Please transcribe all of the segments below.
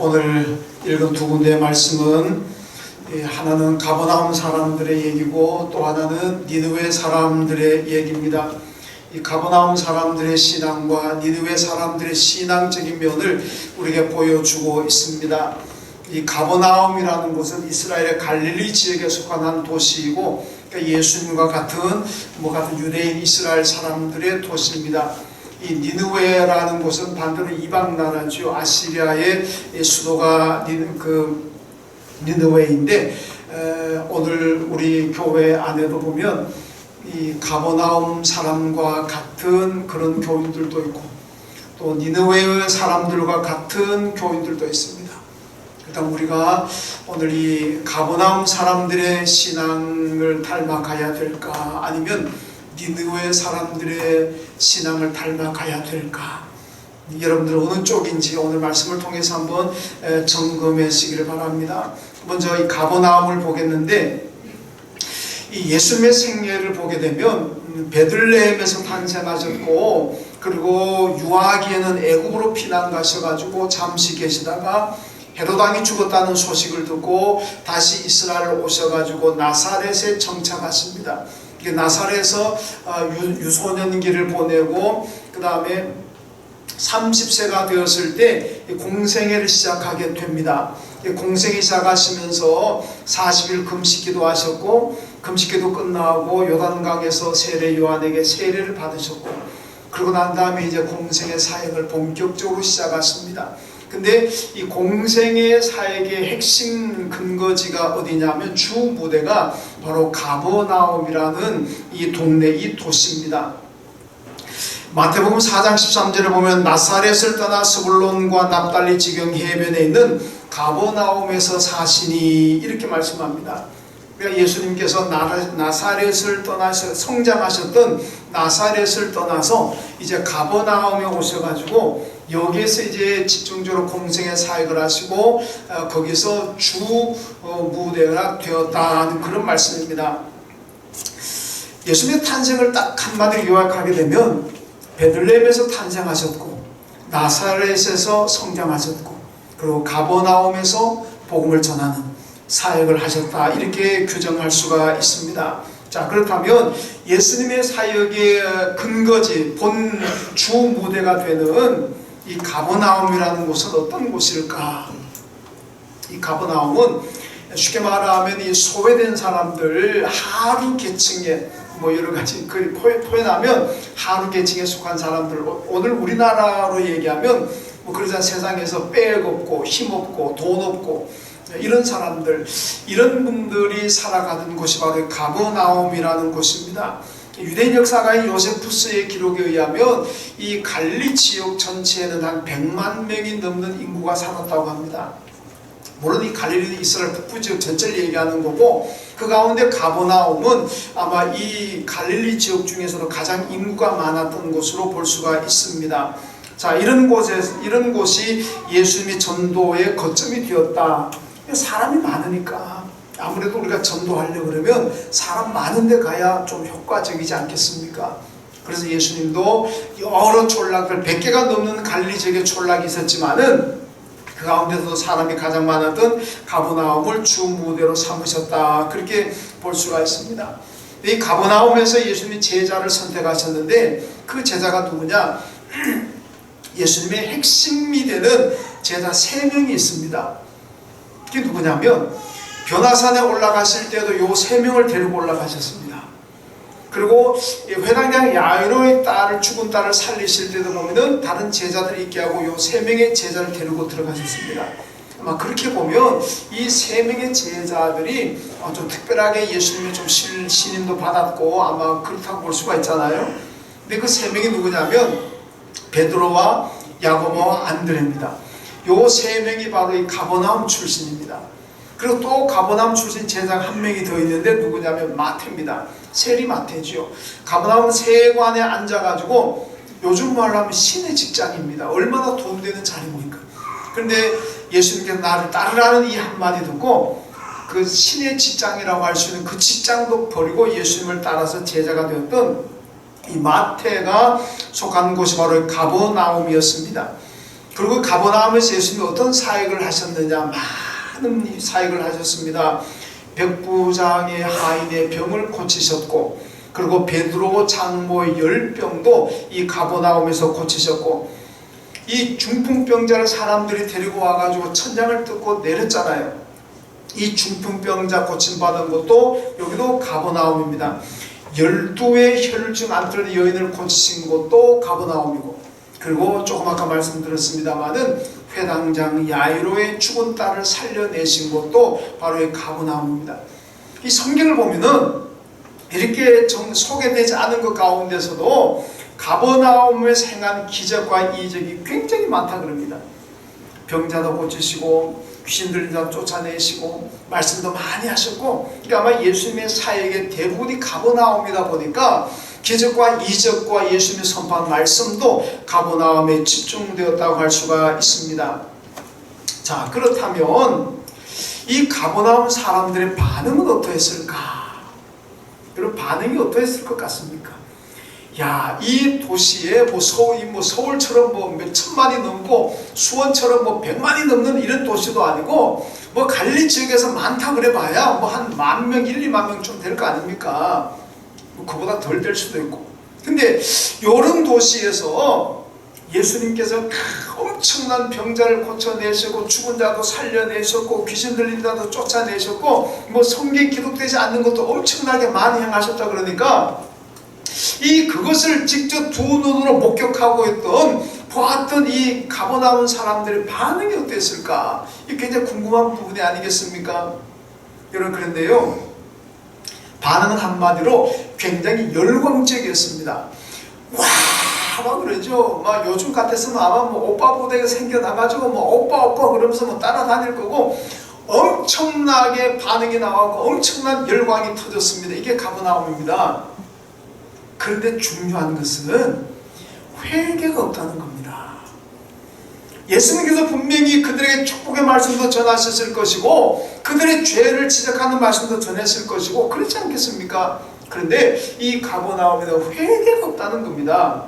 오늘 읽은 두 군데의 말씀은 하나는 가버나움 사람들의 얘기고 또 하나는 니느웨 사람들의 얘기입니다. 이 가버나움 사람들의 신앙과 니느웨 사람들의 신앙적인 면을 우리에게 보여주고 있습니다. 이 가버나움이라는 곳은 이스라엘의 갈릴리 지역에 속한 한 도시이고 예수님과 같은 유대인 이스라엘 사람들의 도시입니다. 이 니느웨라는 곳은 반대로 이방 나라죠. 아시리아의 수도가 니느웨인데 오늘 우리 교회 안에도 보면 이 가버나움 사람과 같은 그런 교인들도 있고 또 니느웨 사람들과 같은 교인들도 있습니다. 일단 우리가 오늘 이 가버나움 사람들의 신앙을 닮아가야 될까, 아니면 니느웨 사람들의 신앙을 닮아가야 될까? 여러분들 어느 쪽인지 오늘 말씀을 통해서 한번 점검하시기를 바랍니다. 먼저 이 가버나움을 보겠는데, 이 예수님의 생애를 보게 되면 베들레헴에서 탄생하셨고, 그리고 유아기에는 애굽으로 피난 가셔가지고 잠시 계시다가 헤롯 왕이 죽었다는 소식을 듣고 다시 이스라엘 오셔가지고 나사렛에 정착하십니다. 나사렛에서 유소년기를 보내고 그 다음에 30세가 되었을 때 공생애를 시작하게 됩니다. 공생애 시작하시면서 40일 금식기도 하셨고, 금식기도 끝나고 요단강에서 세례 요한에게 세례를 받으셨고, 그러고 난 다음에 이제 공생애 사역을 본격적으로 시작하십니다. 근데 이 공생애 사역의 핵심 근거지가 어디냐면 주 무대가 바로 가버나움이라는 이 동네, 이 도시입니다. 마태복음 4장 13절에 보면 나사렛을 떠나 스불론과 납달리 지경 해변에 있는 가버나움에서 사시니 이렇게 말씀합니다. 그러니까 예수님께서 나사렛을 떠나서 성장하셨던 나사렛을 떠나서 이제 가버나움에 오셔가지고 여기에서 이제 집중적으로 공생의 사역을 하시고 거기서 주 무대가 되었다는 그런 말씀입니다. 예수님의 탄생을 딱 한마디로 요약하게 되면 베들레헴에서 탄생하셨고, 나사렛에서 성장하셨고, 그리고 가버나움에서 복음을 전하는 사역을 하셨다, 이렇게 규정할 수가 있습니다. 자, 그렇다면 예수님의 사역의 근거지, 본 주 무대가 되는 이 가버나움이라는 곳은 어떤 곳일까? 이 가버나움은 쉽게 말하면 이 소외된 사람들, 하루 계층에 여러 가지 표현하면 하루 계층에 속한 사람들, 오늘 우리나라로 얘기하면 그러자 세상에서 빽 없고 힘 없고 돈 없고 이런 사람들, 이런 분들이 살아가는 곳이 바로 가버나움이라는 곳입니다. 유대인 역사가인 요세푸스의 기록에 의하면 이 갈릴리 지역 전체에는 한 100만 명이 넘는 인구가 살았다고 합니다. 물론 이 갈릴리 이스라엘 북부 지역 전체를 얘기하는 거고, 그 가운데 가버나움은 아마 이 갈릴리 지역 중에서도 가장 인구가 많았던 곳으로 볼 수가 있습니다. 자, 이런 곳이 예수님의 전도의 거점이 되었다. 사람이 많으니까 아무래도 우리가 전도하려고 그러면 사람 많은 데 가야 좀 효과적이지 않겠습니까? 그래서 예수님도 여러 촌락들, 100개가 넘는 갈릴리 지역에 촌락이 있었지만은 그 가운데서도 사람이 가장 많았던 가버나움을 주 무대로 삼으셨다, 그렇게 볼 수가 있습니다. 이 가버나움에서 예수님이 제자를 선택하셨는데 그 제자가 누구냐? 예수님의 핵심이 되는 제자 3명이 있습니다. 그게 누구냐면 변화산에 올라가실 때도 요 3명을 데리고 올라가셨습니다. 그리고 회당장 야이로의 죽은 딸을 살리실 때도 보면은 다른 제자들이 있게 하고 요 3명의 제자를 데리고 들어가셨습니다. 아마 그렇게 보면 이 3명의 제자들이 좀 특별하게 예수님이 좀 신임도 받았고 아마 그렇다고 볼 수가 있잖아요. 근데 그 3명이 누구냐면 베드로와 야고보와 안드레입니다. 요 3명이 바로 이 가버나움 출신입니다. 그리고 또 가버나움 출신 제자가 1명이 더 있는데 누구냐면 마태입니다. 세리 마태죠. 가버나움 세관에 앉아가지고 요즘 말로 하면 신의 직장입니다. 얼마나 돈 되는 자리입니까? 그런데 예수님께서 나를 따르라는 이 한마디 듣고 그 신의 직장이라고 할 수 있는 그 직장도 버리고 예수님을 따라서 제자가 되었던 이 마태가 속한 곳이 바로 가버나움이었습니다. 그리고 가버나움에서 예수님이 어떤 사역을 하셨느냐, 많은 사역을 하셨습니다. 백부장의 하인의 병을 고치셨고, 그리고 베드로 장모의 열병도 이 가버나움에서 고치셨고, 이 중풍병자를 사람들이 데리고 와가지고 천장을 뜯고 내렸잖아요. 이 중풍병자 고침받은 것도 여기도 가버나움입니다. 12의 혈중 안틀린 여인을 고치신 것도 가버나움이고, 그리고 조금 아까 말씀드렸습니다마는 회당장 야이로의 죽은 딸을 살려내신 것도 바로 이 가버나움입니다. 이 성경을 보면은 이렇게 소개되지 않은 것 가운데서도 가버나움에서 행한 기적과 이적이 굉장히 많다 그럽니다. 병자도 고치시고 귀신 들린 자도 쫓아내시고 말씀도 많이 하셨고, 그러니까 아마 예수님의 사역의 대부분이 가버나움이다 보니까 기적과 이적과 예수님의 선포한 말씀도 가버나움에 집중되었다고 할 수가 있습니다. 자, 그렇다면 이 가버나움 사람들의 반응은 어떠했을까? 여러분, 반응이 어떠했을 것 같습니까? 야, 이 도시에 서울처럼 몇 천만이 넘고 수원처럼 100만이 넘는 이런 도시도 아니고 갈리 지역에서 많다 그래봐야 한 10,000명, 1, 2만 명쯤 될 거 아닙니까? 그보다 덜 될 수도 있고. 근데 이런 도시에서 예수님께서 엄청난 병자를 고쳐내시고 죽은 자도 살려내셨고 귀신 들린 자도 쫓아내셨고 성경에 기록되지 않는 것도 엄청나게 많이 행하셨다 그러니까 그것을 직접 두 눈으로 목격하고 보았던 이 가버나움 사람들의 반응이 어땠을까? 이게 굉장히 궁금한 부분이 아니겠습니까? 여러분, 그런데요, 반응은 한마디로 굉장히 열광적이었습니다. 와! 막 그러죠. 요즘 같았으면 아마 오빠 부대가 생겨나가지고 오빠 그러면서 따라다닐 거고 엄청나게 반응이 나오고 엄청난 열광이 터졌습니다. 이게 가버나움입니다. 그런데 중요한 것은 회개가 없다는 겁니다. 예수님께서 분명히 그들에게 축복의 말씀도 전하셨을 것이고 그들의 죄를 지적하는 말씀도 전했을 것이고 그렇지 않겠습니까? 그런데 이 가버나움에는 회개가 없다는 겁니다.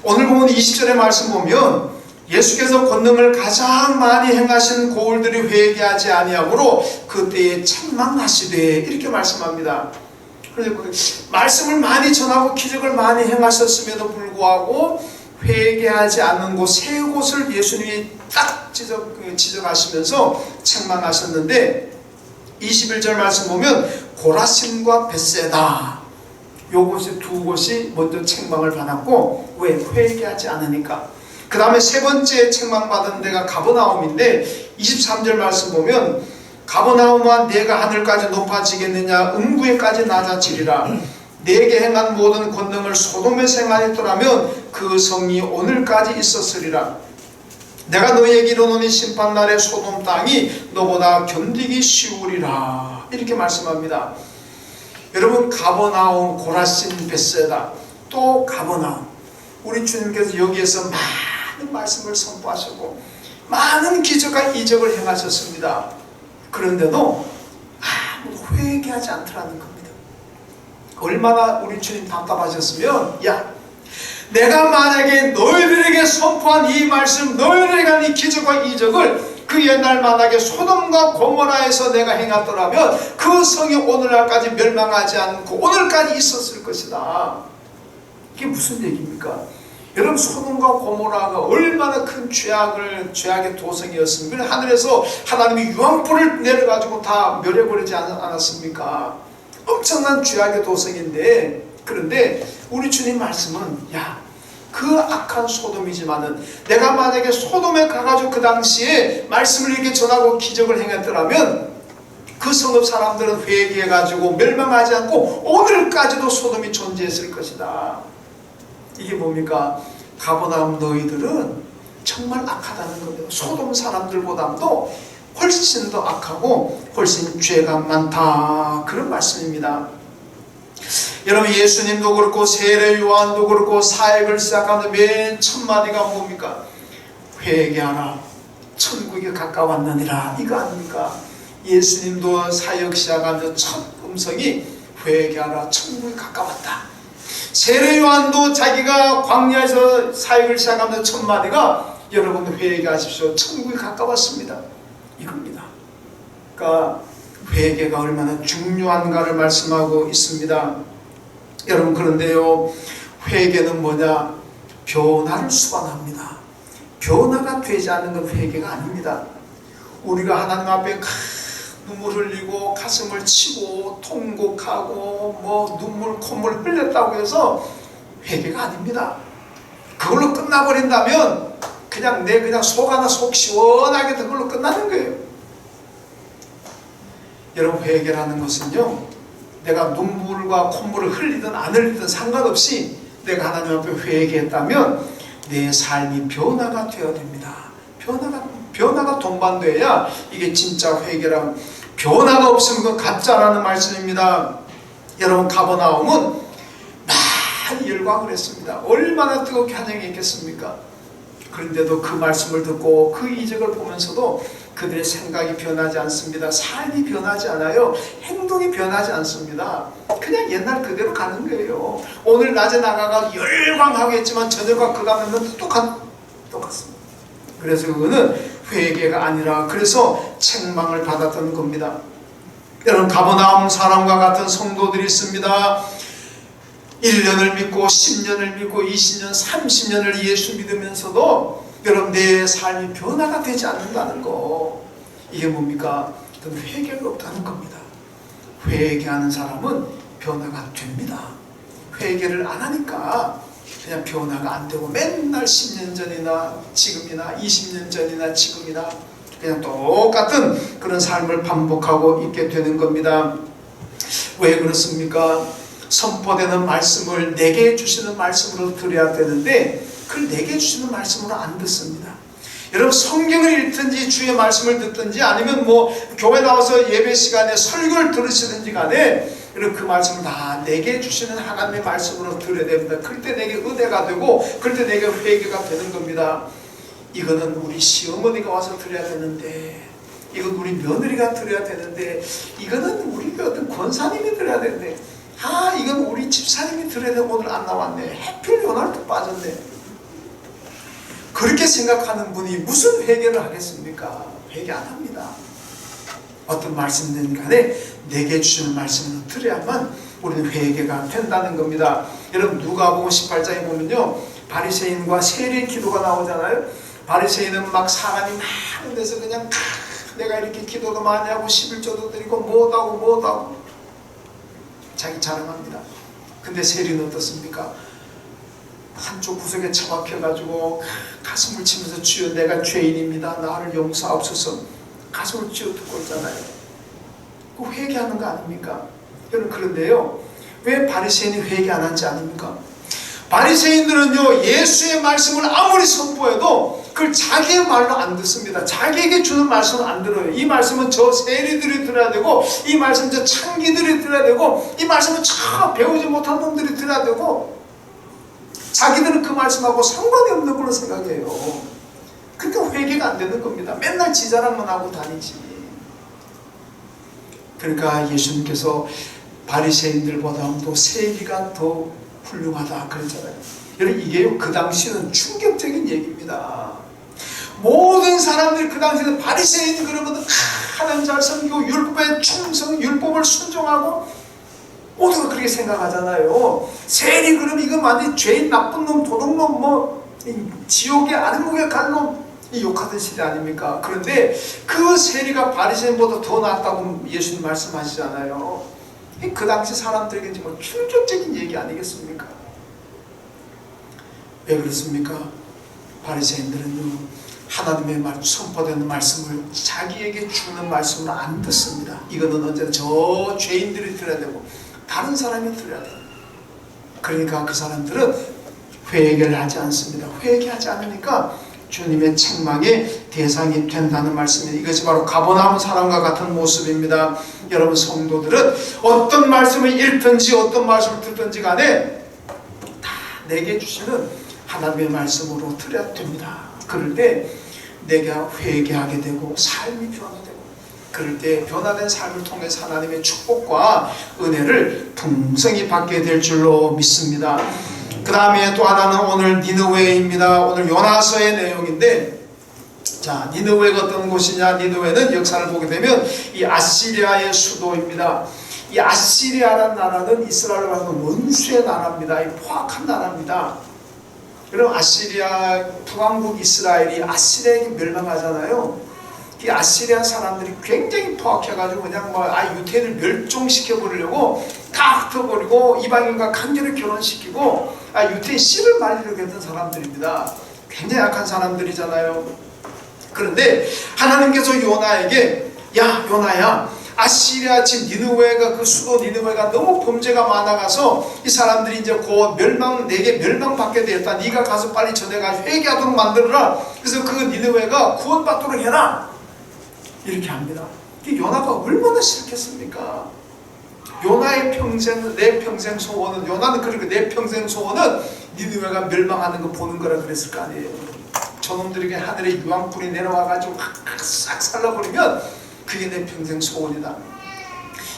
오늘 보면 20절의 말씀 보면 예수께서 권능을 가장 많이 행하신 고을들이 회개하지 아니하므로 그때에 책망하시되 이렇게 말씀합니다. 그래서 말씀을 많이 전하고 기적을 많이 행하셨음에도 불구하고 회개하지 않는 곳 세 곳을 예수님이 딱 지적하시면서 책망하셨는데 21절 말씀 보면 고라신과 벳세다 요것이 두 곳이 먼저 책망을 받았고 왜? 회개하지 않으니까. 그 다음에 세 번째 책망받은 데가 가버나움인데 23절 말씀 보면 가버나움아 내가 하늘까지 높아지겠느냐 음부에까지 낮아지리라. 내게 행한 모든 권능을 소돔에서 행하였더라면 그 성이 오늘까지 있었으리라. 내가 너희에게 이르노니 심판날에 소돔 땅이 너보다 견디기 쉬우리라. 이렇게 말씀합니다. 여러분, 가버나움, 고라신, 벳세다, 또 가버나움. 우리 주님께서 여기에서 많은 말씀을 선포하셨고 많은 기적과 이적을 행하셨습니다. 그런데도 아무도 회개하지 않더라는 겁니다. 얼마나 우리 주님 답답하셨으면 내가 만약에 너희들에게 선포한 이 말씀, 너희들에게 한 이 기적과 이적을 그 옛날 만약에 소돔과 고모라에서 내가 행했더라면 그 성이 오늘날까지 멸망하지 않고 오늘까지 있었을 것이다. 이게 무슨 얘기입니까? 여러분, 소돔과 고모라가 얼마나 큰 죄악의 도성이었습니까? 하늘에서 하나님이 유황불을 내려가지고 다 멸해버리지 않았습니까? 엄청난 죄악의 도성인데, 그런데 우리 주님 말씀은 그 악한 소돔이지만은 내가 만약에 소돔에 가가지고 그 당시에 말씀을 이렇게 전하고 기적을 행했더라면 그 성읍 사람들은 회개해가지고 멸망하지 않고 오늘까지도 소돔이 존재했을 것이다. 이게 뭡니까? 가버나움 너희들은 정말 악하다는 겁니다. 소돔 사람들보다도 훨씬 더 악하고 훨씬 죄가 많다. 그런 말씀입니다. 여러분, 예수님도 그렇고 세례 요한도 그렇고 사역을 시작하는 맨 첫 마디가 뭡니까? 회개하라, 천국에 가까웠느니라. 이거 아닙니까? 예수님도 사역 시작하는 첫 음성이 회개하라, 천국에 가까웠다. 세례 요한도 자기가 광야에서 사역을 시작하는 첫 마디가 여러분 회개하십시오. 천국이 가까웠습니다. 이겁니다. 그러니까 회개가 얼마나 중요한가를 말씀하고 있습니다. 여러분, 그런데요, 회개는 뭐냐? 변화를 수반합니다. 변화가 되지 않는 건 회개가 아닙니다. 우리가 하나님 앞에 눈물 흘리고 가슴을 치고 통곡하고 뭐 눈물 콧물 흘렸다고 해서 회개가 아닙니다. 그걸로 끝나버린다면 그냥 속 하나 속 시원하게 그걸로 끝나는 거예요. 여러분, 회개라는 것은요, 내가 눈물과 콧물을 흘리든 안 흘리든 상관없이 내가 하나님 앞에 회개했다면 내 삶이 변화가 되어야 됩니다. 변화가 동반돼야 이게 진짜 회개라. 변화가 없으면 그건 가짜라는 말씀입니다. 여러분, 가버나움은 많이 열광을 했습니다. 얼마나 뜨겁게 환영했겠습니까? 그런데도 그 말씀을 듣고 그 이적을 보면서도 그들의 생각이 변하지 않습니다. 삶이 변하지 않아요. 행동이 변하지 않습니다. 그냥 옛날 그대로 가는 거예요. 오늘 낮에 나가가 열광하겠지만 저녁과 그 다음에는 똑같습니다. 그래서 그거는 회개가 아니라 그래서 책망을 받았던 겁니다. 여러분, 가버나움 사람과 같은 성도들이 있습니다. 1년을 믿고 10년을 믿고 20년 30년을 예수 믿으면서도 여러분 내 삶이 변화가 되지 않는다는 거, 이게 뭡니까? 그건 회개가 없다는 겁니다. 회개하는 사람은 변화가 됩니다. 회개를 안 하니까 그냥 변화가 안 되고 맨날 10년 전이나 지금이나 20년 전이나 지금이나 그냥 똑같은 그런 삶을 반복하고 있게 되는 겁니다. 왜 그렇습니까? 선포되는 말씀을 내게 주시는 말씀으로 드려야 되는데 그걸 내게 주시는 말씀으로 안 듣습니다. 여러분, 성경을 읽든지 주의 말씀을 듣든지 아니면 뭐 교회 나와서 예배 시간에 설교를 들으시든지 간에 그 말씀을 다 내게 주시는 하나님의 말씀으로 들어야 됩니다. 그럴 때 내게 은혜가 되고 그럴 때 내게 회개가 되는 겁니다. 이거는 우리 시어머니가 와서 들어야 되는데, 이건 우리 며느리가 들어야 되는데, 이거는 우리 어떤 권사님이 들어야 되는데, 이건 우리 집사님이 들어야 되고 오늘 안 나왔네. 해필 요날도 빠졌네. 그렇게 생각하는 분이 무슨 회개를 하겠습니까? 회개 안 합니다. 어떤 말씀든 간에 내게 주시는 말씀을 들어야만 우리는 회개가 된다는 겁니다. 여러분, 누가복음 18장에 보면요, 바리새인과 세리 기도가 나오잖아요. 바리새인은 막 사관이 많은 데서 그냥 내가 이렇게 기도도 많이 하고 11조도 드리고 뭐하고 자기 자랑합니다. 근데 세리는 어떻습니까? 한쪽 구석에 처박혀가지고 가슴을 치면서 주여 내가 죄인입니다. 나를 용서하옵소서. 가슴을 쥐어 듣고 있잖아요. 그 회개하는 거 아닙니까? 여러분, 그런데요, 왜 바리새인이 회개 안 한지 아닙니까? 바리새인들은요, 예수의 말씀을 아무리 선포해도 그걸 자기의 말로 안 듣습니다. 자기에게 주는 말씀을 안 들어요. 이 말씀은 저 세리들이 들어야 되고, 이 말씀은 저 창기들이 들어야 되고, 이 말씀은 저 배우지 못한 놈들이 들어야 되고, 자기들은 그 말씀하고 상관이 없는 걸로 생각해요. 그러니까 회개가 안 되는 겁니다. 맨날 지 자랑만 하고 다니지. 그러니까 예수님께서 바리새인들보다 세리가 더 훌륭하다 그랬잖아요. 여러분, 이게 그 당시는 충격적인 얘기입니다. 모든 사람들이 그 당시에는 바리새인이 그러면 하나님 잘 섬기고 율법에 충성, 율법을 순종하고 모두가 그렇게 생각하잖아요. 세리 그러면 이거 완전 죄인, 나쁜 놈, 도둑놈, 뭐 지옥에 아랫목에 갈 놈, 욕하던 시대 아닙니까? 그런데 그 세리가 바리새인보다 더 낫다고 예수님 말씀하시잖아요. 그 당시 사람들에게 정말 충격적인 얘기 아니겠습니까? 왜 그렇습니까? 바리새인들은요, 하나님의 말, 선포되는 말씀을 자기에게 주는 말씀을 안 듣습니다. 이거는 언제나 저 죄인들이 들어야 되고 다른 사람이 들어야 돼요. 그러니까 그 사람들은 회개를 하지 않습니다. 회개하지 않으니까 주님의 책망의 대상이 된다는 말씀입니다. 이것이 바로 가버나움 사람과 같은 모습입니다. 여러분, 성도들은 어떤 말씀을 읽든지 어떤 말씀을 듣든지 간에 다 내게 주시는 하나님의 말씀으로 들어야 됩니다. 그럴 때 내가 회개하게 되고 삶이 변화되고, 그럴 때 변화된 삶을 통해서 하나님의 축복과 은혜를 풍성히 받게 될 줄로 믿습니다. 그 다음에 또 하나는 오늘 니느웨입니다. 오늘 요나서의 내용인데, 자, 니느웨가 어떤 곳이냐? 니느웨는 역사를 보게 되면 이 아시리아의 수도입니다. 이 아시리아라는 나라는 이스라엘로 하면 원수의 나라입니다. 이 포악한 나라입니다. 그럼 아시리아, 북왕국 이스라엘이 아시리아에게 멸망하잖아요. 이 아시리아 사람들이 굉장히 포악해가지고 그냥 유태인을 멸종시켜 버리려고 다 흩어버리고 이방인과 강제로 결혼시키고 유태인 씨를 말리려고 했던 사람들입니다. 굉장히 약한 사람들이잖아요. 그런데 하나님께서 요나에게, 야 요나야, 아시리아 집 니느웨가, 그 수도 니느웨가 너무 범죄가 많아가서 이 사람들이 이제 곧 내게 멸망받게 되었다. 네가 가서 빨리 전해가 회개하도록 만들어라. 그래서 그 니느웨가 구원받도록 해라. 이렇게 합니다. 요나가 얼마나 싫겠습니까? 요나의 평생, 내 평생 소원은, 요나는 그리고 내 평생 소원은 니느웨가 멸망하는 거 보는 거라 그랬을 거 아니에요. 저놈들에게 하늘의 유황불이 내려와가지고 싹 살라버리면 그게 내 평생 소원이다.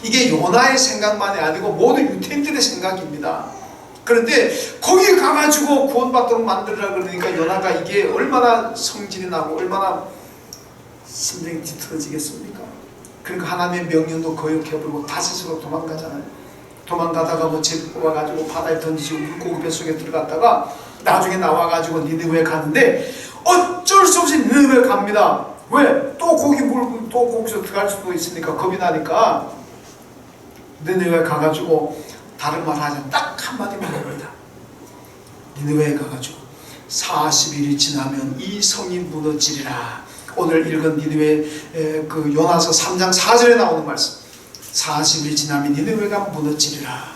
이게 요나의 생각만이 아니고 모든 유태인들의 생각입니다. 그런데 거기 가가지고 구원받도록 만들라 그러니까 요나가 이게 얼마나 성질이 나고 얼마나 심장이 뒤틀어지겠습니까? 그러니까 하나님의 명령도 거역해버리고 다시스로 도망가잖아요. 도망가다가 뭐 집 뽑아가지고 바다에 던지고 물고기 뱃속에 들어갔다가 나중에 나와가지고 니느웨 가는데 어쩔 수 없이 니느웨 갑니다. 왜? 또 거기 또 거기서 들어갈 수도 있으니까 겁이 나니까 니느웨 가가지고 다른 말 하자 딱 한마디만 합니다. 니느웨에 가가지고 40일이 지나면 이 성이 무너지리라. 오늘 읽은 니느웨 그 요나서 3장 4절에 나오는 말씀, 40일 지나면 니느웨가 무너지리라.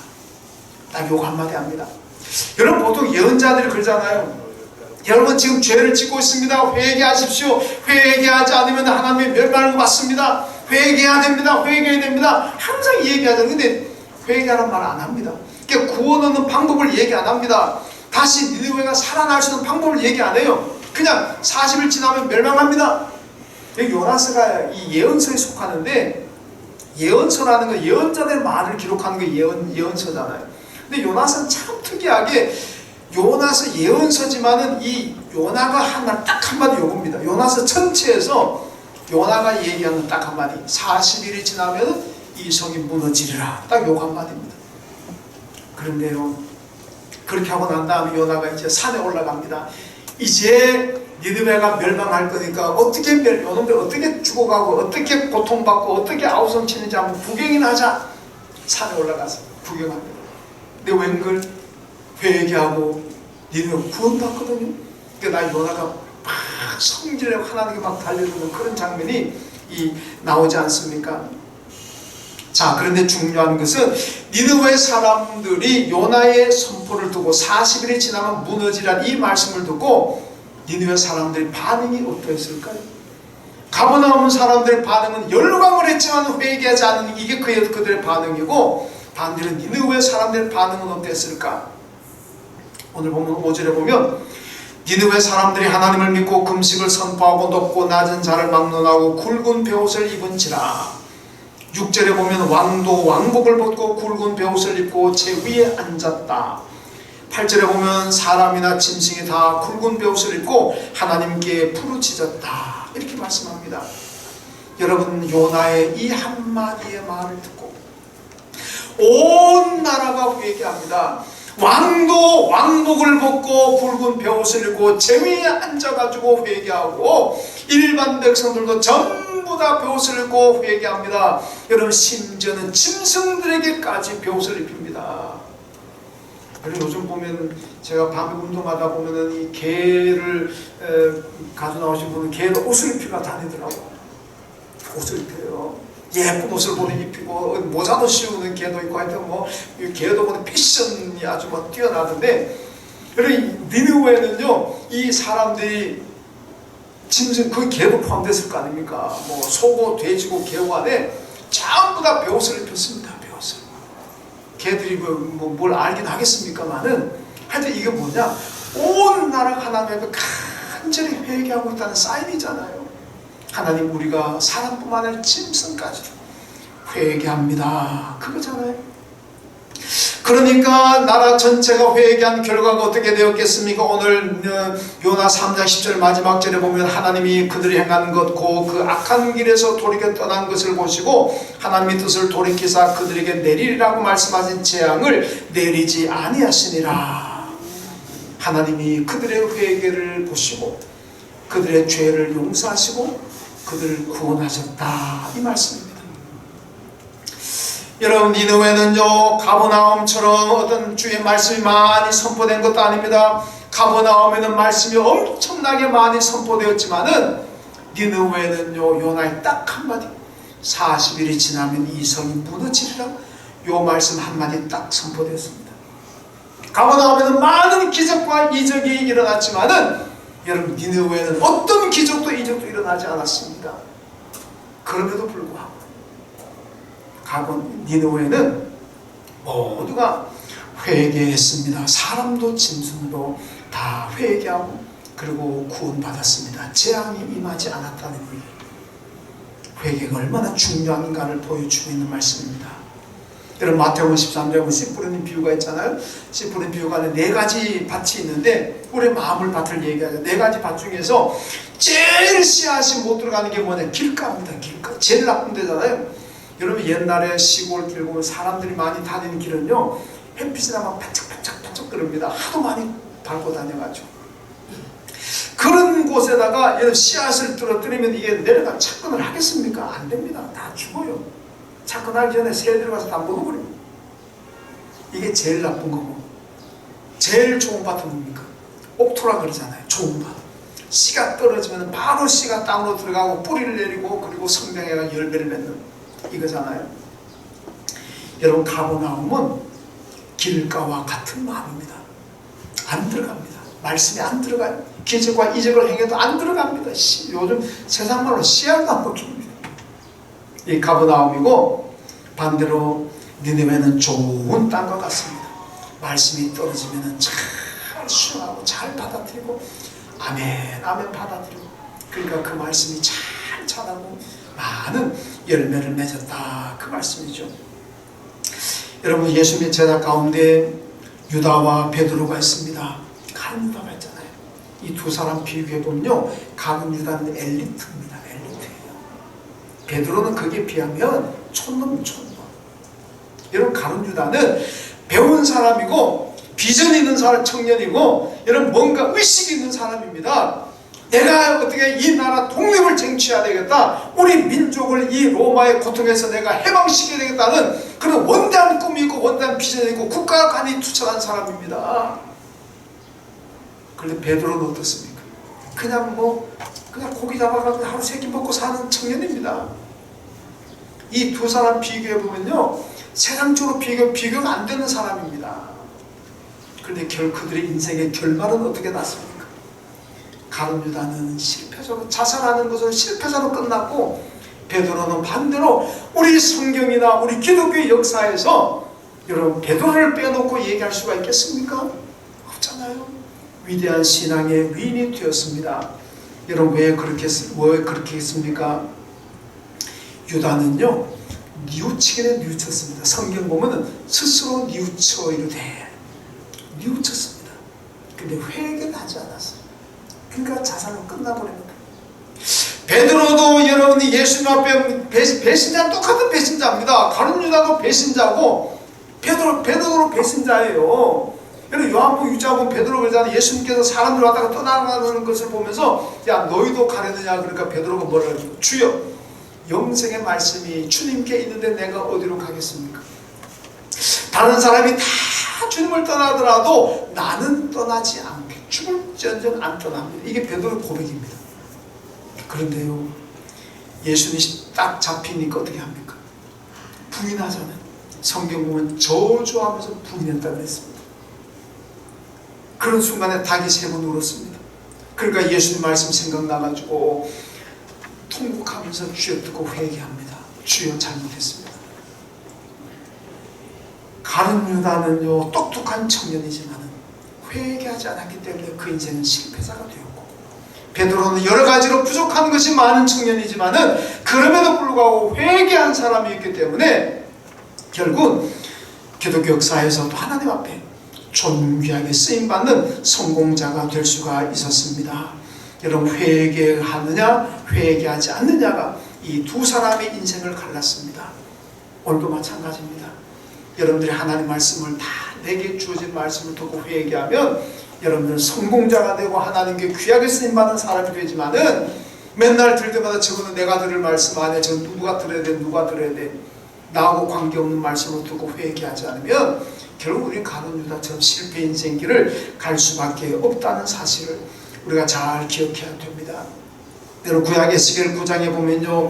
딱 요거 한마디 합니다. 여러분 보통 예언자들이 그러잖아요. 여러분 지금 죄를 짓고 있습니다. 회개하십시오. 회개하지 않으면 하나님의 멸망을 받습니다. 회개해야 됩니다. 회개해야 됩니다. 항상 얘기하잖아요. 근데 회개하는 말 안 합니다. 그러니까 구원 얻는 방법을 얘기 안 합니다. 다시 니느웨가 살아날 수 있는 방법을 얘기 안 해요. 그냥 40일 지나면 멸망합니다. 여기 요나서가 이 예언서에 속하는데, 예언서라는 건 예언자들의 말을 기록하는 게 예언서잖아요. 근데 요나서는 참 특이하게, 요나서 예언서지만은 이 요나가 한 말 딱 한마디 요겁니다. 요나서 전체에서 요나가 얘기하는 딱 한마디, 40일이 지나면 이 성이 무너지리라. 딱 요거 한마디입니다. 그런데요, 그렇게 하고 난 다음에 요나가 이제 산에 올라갑니다. 이제 니느웨가 멸망할 거니까 요놈들 어떻게 죽어가고 어떻게 고통받고 어떻게 아우성치는지 한번 구경이나 하자. 산에 올라가서 구경합니다. 근데 웬걸 회개하고 니느웨가 구원받거든요. 그러니까 요나가 막 성질내고 하나님께 막 달려드는 그런 장면이 나오지 않습니까? 자, 그런데 중요한 것은 니느웨 사람들이 요나의 선포를 두고 40일이 지나면 무너지란 이 말씀을 듣고 니느웨 사람들의 반응이 어떠했을까요? 가버나움 사람들의 반응은 열광을 했지만 회개하지 않는 이게 그들의 반응이고, 반대로 니느웨 사람들의 반응은 어땠을까? 오늘 보면 5절에 보면 니느웨 사람들이 하나님을 믿고 금식을 선포하고 높고 낮은 자를 막론하고 굵은 베옷을 입은지라. 6절에 보면 왕도 왕복을 벗고 굵은 베옷을 입고 제 위에 앉았다. 8절에 보면 사람이나 짐승이 다 굵은 베옷을 입고 하나님께 부르짖었다. 이렇게 말씀합니다. 여러분, 요나의 이 한마디의 말을 듣고 온 나라가 회개합니다. 왕도 왕복을 벗고 굵은 베옷을 입고 제 위에 앉아가지고 회개하고, 일반 백성들도 전부 다 베옷을 입고 회개합니다. 여러분, 심지어는 짐승들에게까지 베옷을 입힙니다. 그리고 요즘 보면 제가 밤에 운동하다 보면은 이 개를 가져 나오신 분은 개도 옷을 입히고 다니더라고요. 옷을 입혀요. 예쁜 옷을 보내 입히고 모자도 씌우는 개도 있고, 하여튼 뭐 개도 보는 패션이 아주 뭐 뛰어나던데, 그리고 니느웨는요, 이 사람들이 짐승, 그 개도 포함됐을 거 아닙니까? 뭐 소고 돼지고 개고 안에 전부 다 베옷을 입혔습니다. 베옷을. 개들이 뭘 알긴 하겠습니까만은, 하여튼 이게 뭐냐, 온 나라가 하나님 앞에 간절히 회개하고 있다는 사인이잖아요. 하나님, 우리가 사람뿐만 아니라 짐승까지도 회개합니다. 그거잖아요. 그러니까 나라 전체가 회개한 결과가 어떻게 되었겠습니까? 오늘 요나 3장 10절 마지막 절에 보면 하나님이 그들이 행한 것 고 그 악한 길에서 돌이켜 떠난 것을 보시고 하나님의 뜻을 돌이키사 그들에게 내리라고 말씀하신 재앙을 내리지 아니하시니라. 하나님이 그들의 회개를 보시고 그들의 죄를 용서하시고 그들을 구원하셨다, 이 말씀입니다. 여러분, 니느웨는요 가버나움처럼 어떤 주의 말씀이 많이 선포된 것도 아닙니다. 가버나움에는 말씀이 엄청나게 많이 선포되었지만은 니느웨는요 요나의 딱 한마디, 40일이 지나면 이 성이 무너지리라, 요 말씀 한마디 딱 선포되었습니다. 가버나움에는 많은 기적과 이적이 일어났지만은 여러분, 니느웨는 어떤 기적도 이적도 일어나지 않았습니다. 그럼에도 불구하고 니느웨는 모두가 회개했습니다. 사람도 짐승도 다 회개하고 그리고 구원받았습니다. 재앙이 임하지 않았다는 거예요. 회개가 얼마나 중요한가를 보여주고 있는 말씀입니다. 여러분, 마태복음 13장에 보면 씨 뿌리는 비유가 있잖아요. 씨 뿌리는 비유가 안에 4가지 밭이 있는데 우리 마음을 밭을 얘기하죠. 4가지 밭 중에서 제일 씨앗이 못 들어가는 게 뭐냐? 길가입니다. 길가. 제일 나쁜 데잖아요. 여러분, 옛날에 시골 길 보면 사람들이 많이 다니는 길은요 햇빛이 나면 반짝반짝 끓습니다. 하도 많이 밟고 다녀가지고. 그런 곳에다가 여러분 씨앗을 떨어뜨리면 이게 내려가 착근을 하겠습니까? 안 됩니다. 다 죽어요. 착근하기 전에 새 들어가서 다 먹어버립니다. 이게 제일 나쁜 거고, 제일 좋은 밭은 뭡니까? 옥토라 그러잖아요. 좋은 밭. 씨가 떨어지면 바로 씨가 땅으로 들어가고 뿌리를 내리고 그리고 성장해가 열매를 맺는 이거잖아요. 여러분, 가버나움은 길가와 같은 마음입니다. 안 들어갑니다. 말씀이 안 들어가요. 기적과 이적을 행해도 안 들어갑니다. 요즘 세상 말로 씨알도 안 먹힙니다. 이 가버나움이고, 반대로 니느웨는 좋은 땅과 같습니다. 말씀이 떨어지면 잘 수용하고 잘 받아들이고 아멘 아멘 받아들이고, 그러니까 그 말씀이 잘 자라고 많은 열매를 맺었다, 그 말씀이죠. 여러분, 예수님의 제자 가운데 유다와 베드로가 있습니다. 가룟 유다가 있잖아요. 이 두 사람 비교해보면요 가룟 유다는 엘리트입니다. 엘리트예요. 베드로는 거기에 비하면 촌놈. 여러분, 가룟 유다는 배운 사람이고 비전 있는 사람, 청년이고 여러분 뭔가 의식이 있는 사람입니다. 내가 어떻게 이 나라 독립을 쟁취해야 되겠다, 우리 민족을 이 로마의 고통에서 내가 해방시켜야 되겠다는 그런 원대한 꿈이 있고 원대한 비전이 있고 국가가 간이 투철한 사람입니다. 그런데 베드로는 어떻습니까? 그냥 고기 잡아가지고 하루 3끼 먹고 사는 청년입니다. 이 두 사람 비교해보면요 세상적으로 비교가 안 되는 사람입니다. 그런데 그들의 인생의 결말은 어떻게 났습니까? 가룟 유다는 실패자로, 자살하는 것으로 실패자로 끝났고, 베드로는 반대로 우리 성경이나 우리 기독교의 역사에서 여러분 베드로를 빼놓고 얘기할 수가 있겠습니까? 없잖아요. 위대한 신앙의 위인이 되었습니다. 여러분, 왜 그렇게 했습니까? 유다는요 뉘우치기에 뉘우쳤습니다. 성경 보면은 스스로 뉘우쳐 이르되 뉘우쳤습니다. 근데 회개는 하지 않았어요. 그러니까 자살로 끝나버립니다. 베드로도 여러분이 예수님 앞에 배신자는 똑같은 배신자입니다. 가룟 유다도 배신자고 베드로도 배신자예요. 여러분, 요한복음 6장 보면 베드로 그러잖아요. 예수님께서 사람들 왔다가 떠나가는 것을 보면서 야 너희도 가려느냐, 그러니까 베드로가 뭐라 그러죠? 주여, 영생의 말씀이 주님께 있는데 내가 어디로 가겠습니까? 다른 사람이 다 주님을 떠나더라도 나는 떠나지 않게, 죽을지언정 안 떠납니다. 이게 베드로의 고백입니다. 그런데요 예수님이 딱 잡히니까 어떻게 합니까? 부인하잖아요. 성경 보면 저주하면서 부인했다고 했습니다. 그런 순간에 닭이 3번 울었습니다. 그러니까 예수님 말씀 생각나가지고 통곡하면서 주여 듣고 회개합니다. 주여 잘못했습니다. 가룟 유다는요 똑똑한 청년이지만 회개하지 않았기 때문에 그 인생은 실패자가 되었고, 베드로는 여러 가지로 부족한 것이 많은 청년이지만은 그럼에도 불구하고 회개한 사람이었기 때문에 결국 기독교 역사에서도 하나님 앞에 존귀하게 쓰임받는 성공자가 될 수가 있었습니다. 여러분, 회개하느냐 회개하지 않느냐가 이 두 사람의 인생을 갈랐습니다. 오늘도 마찬가지입니다. 여러분들이 하나님 말씀을 다 내게 주어진 말씀을 듣고 회개하면 여러분들은 성공자가 되고 하나님께 귀하게 쓰임받는 사람이 되지만은 맨날 들 때마다 저거는 내가 들을 말씀 아니야, 저건 누가 들어야 돼, 누가 들어야 돼, 나하고 관계없는 말씀을 듣고 회개하지 않으면 결국 우리는 가룟 유다처럼 실패 인생길을 갈 수밖에 없다는 사실을 우리가 잘 기억해야 됩니다. 여러분, 구약 에스겔 9장에 보면요,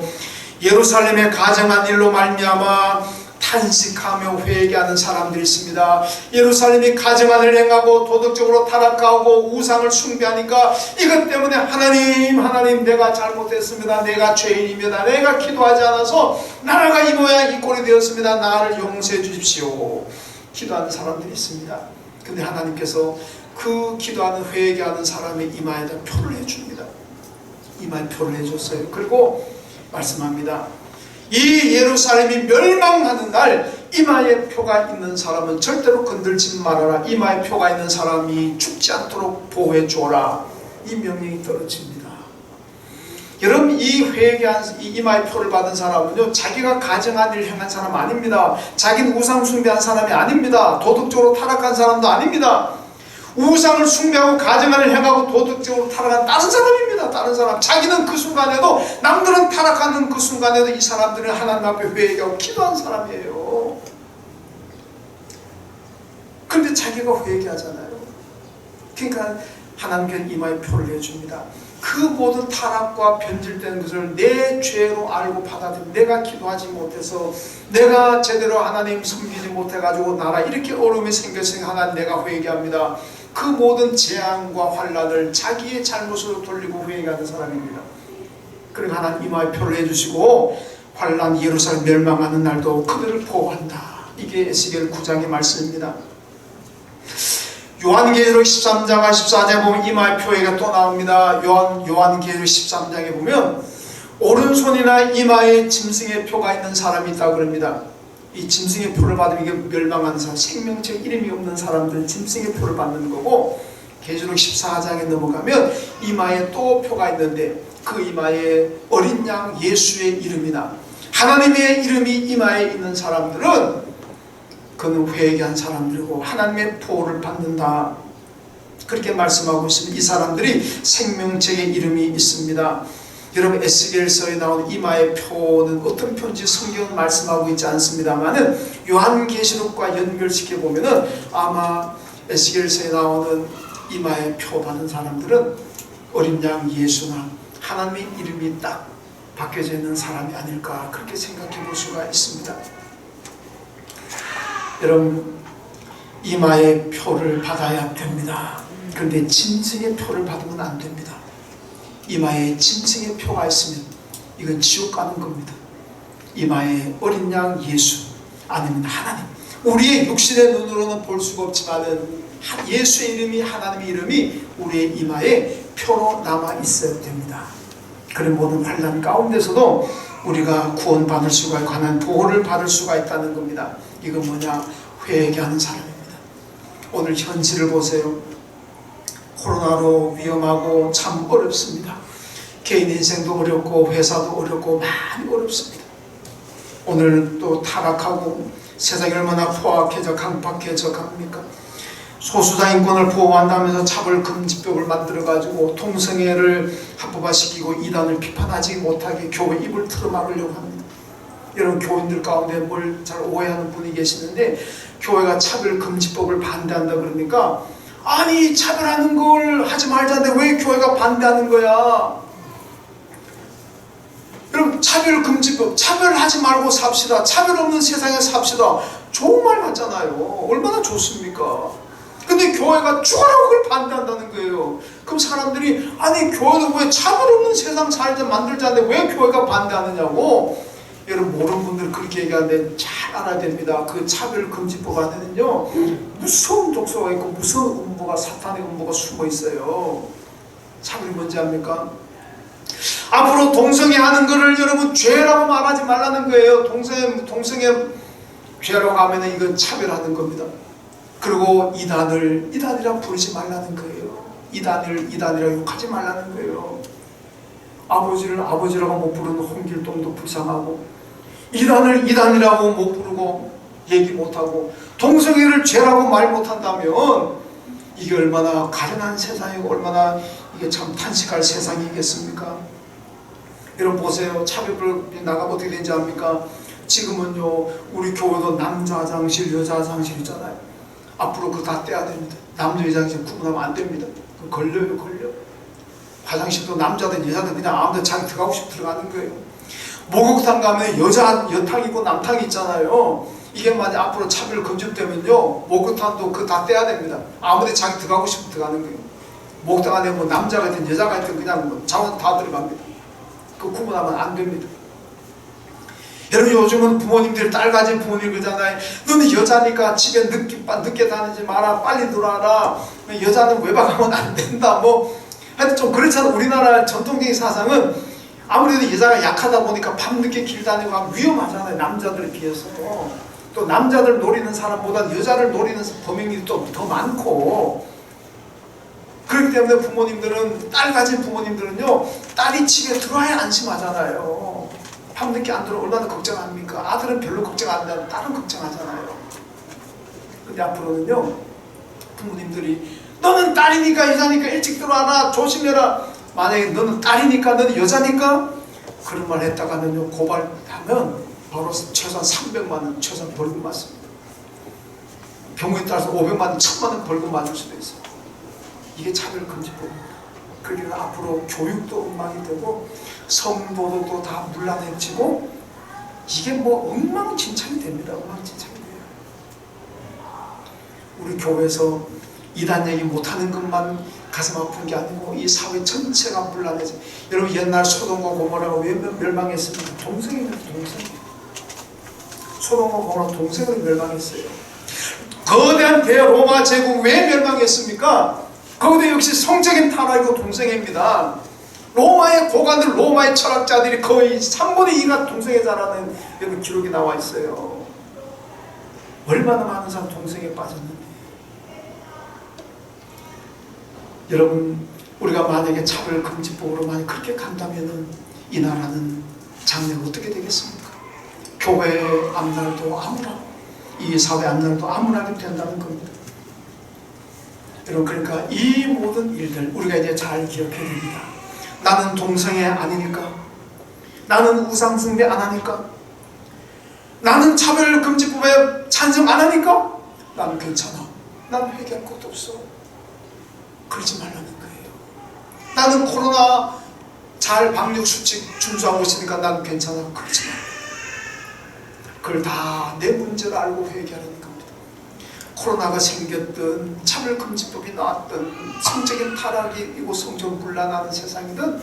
예루살렘에 가정한 일로 말미암아 탄식하며 회개하는 사람들이 있습니다. 예루살렘이 가증한 일을 행하고 도덕적으로 타락하고 우상을 숭배하니까 이것 때문에 하나님 내가 잘못했습니다. 내가 죄인입니다. 내가 기도하지 않아서 나라가 이 모양 이 꼴이 되었습니다. 나를 용서해 주십시오. 기도하는 사람들이 있습니다. 근데 하나님께서 그 기도하는 회개하는 사람의 이마에다 표를 해줍니다. 이마에 표를 해줬어요. 그리고 말씀합니다. 이 예루살렘이 멸망하는 날 이마에 표가 있는 사람은 절대로 건들지 말아라. 이마에 표가 있는 사람이 죽지 않도록 보호해 주어라. 이 명령이 떨어집니다. 여러분, 이 회개한 이 이마에 표를 받은 사람은요, 자기가 가정한 일을 행한 사람 아닙니다. 자기는 우상 숭배한 사람이 아닙니다. 도덕적으로 타락한 사람도 아닙니다. 우상을 숭배하고 가정을 행하고 도덕적으로 타락한 다른 사람입니다. 다른 사람. 자기는 그 순간에도, 남들은 타락하는 그 순간에도 이 사람들은 하나님 앞에 회개하고 기도한 사람이에요. 그런데 자기가 회개하잖아요. 그러니까 하나님께서 이마에 표를 해줍니다. 그 모든 타락과 변질된 것을 내 죄로 알고 받아들이고, 내가 기도하지 못해서, 내가 제대로 하나님 섬기지 못해가지고 나라 이렇게 어려움이 생겼으니 하나님 내가 회개합니다. 그 모든 재앙과 환난을 자기의 잘못으로 돌리고 회개하는 사람입니다. 그러니까 하나님 이마에 표를 해주시고 환난 예루살렘 멸망하는 날도 그들을 보호한다. 이게 에스겔 9장의 말씀입니다. 요한계시록 13장과 14장에 보면 이마의 표가 또 나옵니다. 요한계시록 13장에 보면 오른손이나 이마에 짐승의 표가 있는 사람이 있다고 그럽니다. 이 짐승의 표를 받으면 이게 멸망하는 사람, 생명체 이름이 없는 사람들은 짐승의 표를 받는 거고, 계시록 14장에 넘어가면 이마에 또 표가 있는데 그 이마에 어린 양 예수의 이름이나 하나님의 이름이 이마에 있는 사람들은 그는 회개한 사람들이고 하나님의 보호를 받는다. 그렇게 말씀하고 있습니다. 이 사람들이 생명책의 이름이 있습니다. 여러분, 에스겔서에 나오는 이마의 표는 어떤 표인지 성경은 말씀하고 있지 않습니다만은 요한계시록과 연결시켜 보면은 아마 에스겔서에 나오는 이마의 표 받은 사람들은 어린 양 예수나 하나님의 이름이 딱 박혀져 있는 사람이 아닐까, 그렇게 생각해 볼 수가 있습니다. 여러분, 이마의 표를 받아야 됩니다. 그런데 짐승의 표를 받으면 안 됩니다. 이마에 짐승의 표가 있으면 이건 지옥 가는 겁니다. 이마에 어린 양 예수 아니면 하나님, 우리의 육신의 눈으로는 볼 수가 없지만은 예수의 이름이, 하나님의 이름이 우리의 이마에 표로 남아 있어야 됩니다. 그런 모든 환난 가운데서도 우리가 구원받을 수가 있고 하나님 보호를 받을 수가 있다는 겁니다. 이건 뭐냐? 회개하는 사람입니다. 오늘 현실을 보세요. 코로나로 위험하고 참 어렵습니다. 개인 인생도 어렵고 회사도 어렵고 많이 어렵습니다. 오늘 또 타락하고 세상이 얼마나 포악해져 강박해져 갑니까? 소수자 인권을 보호한다면서 차별금지법을 만들어가지고 동성애를 합법화시키고 이단을 비판하지 못하게 교회 입을 틀어막으려고 합니다. 여러분, 교인들 가운데 뭘 잘 오해하는 분이 계시는데 교회가 차별금지법을 반대한다 그러니까, 아니 차별하는 걸 하지 말자는데 왜 교회가 반대하는 거야? 여러분, 차별금지법, 차별하지 말고 삽시다. 차별 없는 세상에 삽시다. 좋은 말 같잖아요. 얼마나 좋습니까? 근데 교회가 죽으라고 그걸 반대한다는 거예요. 그럼 사람들이, 아니 교회도 왜 차별 없는 세상 살자 만들자는데 왜 교회가 반대하느냐고. 여러분, 모르는 분들 그렇게 얘기하는데 잘 알아야 됩니다. 그 차별금지법 안에는요 무서운 독소가 있고 무서운 음모가, 사탄의 음모가 숨어 있어요. 차별이 뭔지 압니까? 앞으로 동성애 하는 거를 여러분 죄라고 말하지 말라는 거예요. 동성애 죄라고 하면 이건 차별하는 겁니다. 그리고 이단을 이단이라 부르지 말라는 거예요. 이단이라 욕하지 말라는 거예요. 아버지를 아버지라고 못 부르는 홍길동도 불쌍하고, 이단을 이단이라고 못 부르고 얘기 못하고, 동성애를 죄라고 말 못한다면 이게 얼마나 가련한 세상이고 얼마나 이게 참 탄식할 세상이겠습니까? 여러분 보세요. 차별을 나가면 어떻게 되는지 압니까? 지금은요, 우리 교회도 남자 화장실, 여자 화장실 있잖아요. 앞으로 그거 다 떼야 됩니다. 남자 화장실 구분하면 안 됩니다. 걸려요. 화장실도 남자든 여자든 그냥 아무데나 자기 들어가고 싶으면 들어가는 거예요. 목욕탕 가면 여자 여탕 있고 남탕 있잖아요. 이게 만약 앞으로 차별 금지되면요, 목욕탕도 그거 다 떼야 됩니다. 아무데나 자기 들어가고 싶으면 들어가는 거예요. 목욕탕 안에 뭐 남자가 있든 여자가 있든 그냥 뭐 자원 다 들어갑니다. 그 구분하면 안 됩니다. 여러분 요즘은 부모님들 딸 가진 부모님 그러잖아요. 너는 여자니까 집에 늦게 다니지 마라. 빨리 들어와라. 여자는 외박하면 안 된다. 뭐 하여튼 좀 그렇잖아. 우리나라 전통적인 사상은 아무래도 여자가 약하다 보니까 밤늦게 길 다니고 하면 위험하잖아요. 남자들에 비해서. 또 남자들 노리는 사람보다 여자를 노리는 범행이 또 더 많고, 그렇기 때문에 부모님들은, 딸 가진 부모님들은요, 딸이 집에 들어와야 안심하잖아요. 밤늦게 안 들어 얼마나 걱정합니까? 아들은 별로 걱정 안 하는데 딸은 걱정하잖아요. 근데 앞으로는요, 부모님들이 너는 딸이니까 여자니까 일찍 들어와라, 조심해라. 만약에 너는 딸이니까, 너는 여자니까 그런 말 했다가는요, 고발하면 바로 최소한 300만 원 최소한 벌금 맞습니다. 경우에 따라서 500만 원, 1000만 원 벌금 맞을 수도 있어요. 이게 차별금지법입니다. 그러니까 앞으로 교육도 엉망이 되고 성도도 다 문란해지고, 이게 뭐 엉망진창이 됩니다. 엉망진창이 돼요. 우리 교회에서 이단 얘기 못하는 것만 가슴 아픈 게 아니고 이 사회 전체가 문란해져. 여러분 옛날 소돔과 고모라가 왜 멸망했습니까? 동생입니다. 동생. 소돔과 고모라 동생으로 멸망했어요. 거대한 대로마 제국 왜 멸망했습니까? 거기도 역시 성적인 타락이고 동성애입니다. 로마의 고관들, 로마의 철학자들이 거의 3분의 2가 동성애자라는 이런 기록이 나와 있어요. 얼마나 많은 사람 동성애에 빠졌는데. 여러분, 우리가 만약에 차별금지법으로 만약 그렇게 간다면은 이 나라는 장래가 어떻게 되겠습니까? 교회 앞날도 암울하고 이 사회 앞날도 암울하게 된다는 겁니다. 여러분, 그러니까 이 모든 일들 우리가 이제 잘 기억해야 됩니다. 나는 동성애 아니니까, 나는 우상숭배 안 하니까, 나는 차별금지법에 찬성 안 하니까 나는 괜찮아. 난 회개할 것도 없어. 그러지 말라는 거예요. 나는 코로나 잘 방역수칙 준수하고 있으니까 나는 괜찮아. 그러지 마. 그걸 다 내 문제를 알고 회개하는 겁니다. 코로나가 생겼든 차별금지법이 나왔든 성적인 타락이고 성적 분란하는 세상이든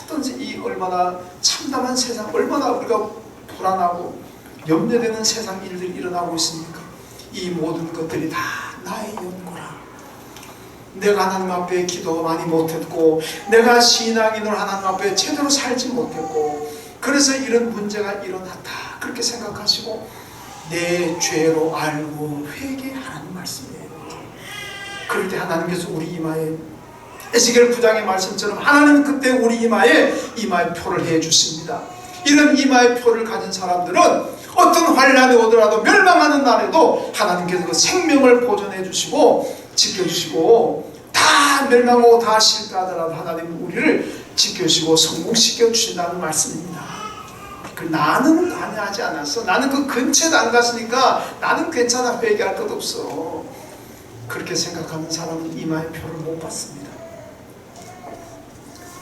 어떤지 이 얼마나 참담한 세상, 얼마나 우리가 불안하고 염려되는 세상 일들이 일어나고 있습니까? 이 모든 것들이 다 나의 연고라. 내가 하나님 앞에 기도 많이 못했고, 내가 신앙인으로 하나님 앞에 제대로 살지 못했고, 그래서 이런 문제가 일어났다, 그렇게 생각하시고 내 죄로 알고 회개하라는 말씀이에요. 그럴 때 하나님께서 우리 이마에, 에스겔 9장의 말씀처럼 하나님은 그때 우리 이마에 표를 해주십니다. 이런 이마의 표를 가진 사람들은 어떤 환란이 오더라도 멸망하는 날에도 하나님께서 그 생명을 보존해 주시고 지켜주시고, 다 멸망하고 다 실패하더라도 하나님은 우리를 지켜주시고 성공시켜 주신다는 말씀입니다. 그 나는 관여하지 않았어, 나는 그 근처에도 안 갔으니까 나는 괜찮아, 회개할 것 없어, 그렇게 생각하는 사람은 이마의 표를 못 받습니다.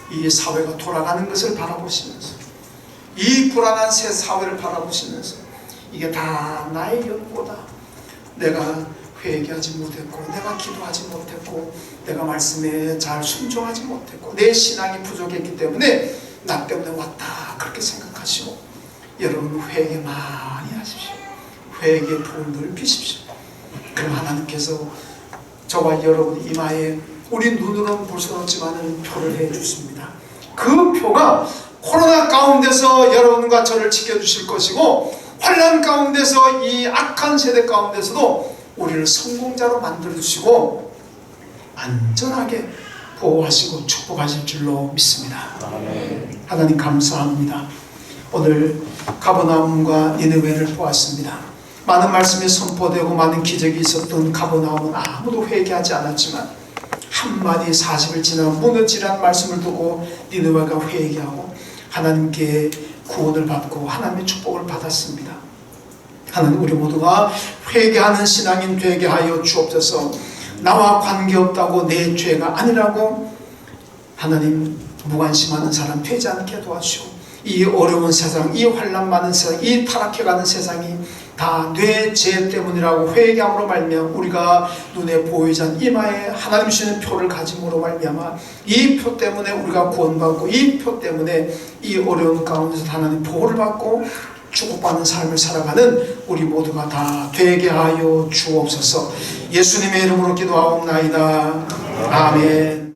이 사회가 돌아가는 것을 바라보시면서, 이 불안한 새 사회를 바라보시면서 이게 다 나의 연고다, 내가 회개하지 못했고, 내가 기도하지 못했고, 내가 말씀에 잘 순종하지 못했고, 내 신앙이 부족했기 때문에 나 때문에 왔다, 그렇게 생각하시고, 여러분 회개 많이 하십시오. 회개의 품을 넓히십시오. 그럼 하나님께서 저와 여러분 이마에 우리 눈으로는 볼 수 없지만 표를 해주십니다. 그 표가 코로나 가운데서 여러분과 저를 지켜주실 것이고, 환난 가운데서, 이 악한 세대 가운데서도 우리를 성공자로 만들어주시고 안전하게 보호하시고 축복하실 줄로 믿습니다. 하나님 감사합니다. 오늘 가버나움과 니느웨를 보았습니다. 많은 말씀이 선포되고 많은 기적이 있었던 가버나움은 아무도 회개하지 않았지만 한마디 40일 지나 무너지란 말씀을 두고 니느웨가 회개하고 하나님께 구원을 받고 하나님의 축복을 받았습니다. 하나님, 우리 모두가 회개하는 신앙인 되게 하여 주옵소서. 나와 관계없다고, 내 죄가 아니라고 하나님 무관심하는 사람 되지 않게 도와주시오. 이 어려운 세상, 이 환난 많은 세상, 이 타락해가는 세상이 다 내 죄 때문이라고 회개함으로 말미암아 우리가 눈에 보이지 않는 이마에 하나님 주시는 표를 가짐으로 말미암아 이 표 때문에 우리가 구원받고, 이 표 때문에 이 어려운 가운데서 하나님 보호를 받고 축복받는 삶을 살아가는 우리 모두가 다 되게 하여 주옵소서. 예수님의 이름으로 기도하옵나이다. 아멘.